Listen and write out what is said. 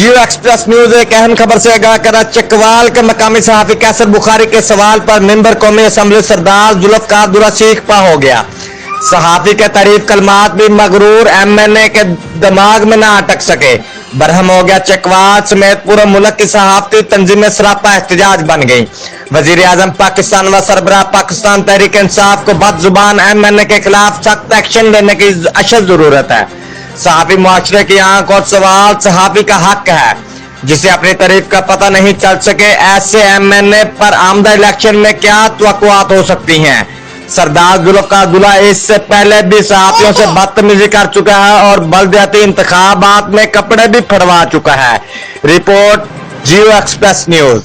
जियो express news एक अहम खबर से आगाह करा। चकवाल के मकामी सहाफी कैसर बुखारी के सवाल पर मेंबर कौमी असम्बली सरदार जुल्फकार दुरा चीख पा हो गया। सहाफी के तारीफ कलमात भी मगरूर एमएनए के दिमाग में ना अटक सके। बरहम हो गया। चकवाल समेत पूरे मुल्क की सहाफती तंजीमें सरापा एहतजाज बन गई। वजीर आजम पाकिस्तान व सरबराह पाकिस्तान तहरीक इंसाफ को बदजुबान एमएनए के खिलाफ सख्त एक्शन लेने की अशद जरूरत है। सहाफी मुआशरे की आंख और सवाल सहाफी का हक है, जिसे अपनी तारीफ का पता नहीं चल सके। ऐसे एमएनए पर आमदा इलेक्शन में क्या तवक्कुआत हो सकती हैं। सरदार जुल्फकार दुरा इससे पहले भी सहाफियों से बदतमीजी कर चुका है और बलदियाती इंतखाबात में कपड़े भी फड़वा चुका है। रिपोर्ट जियो एक्सप्रेस न्यूज।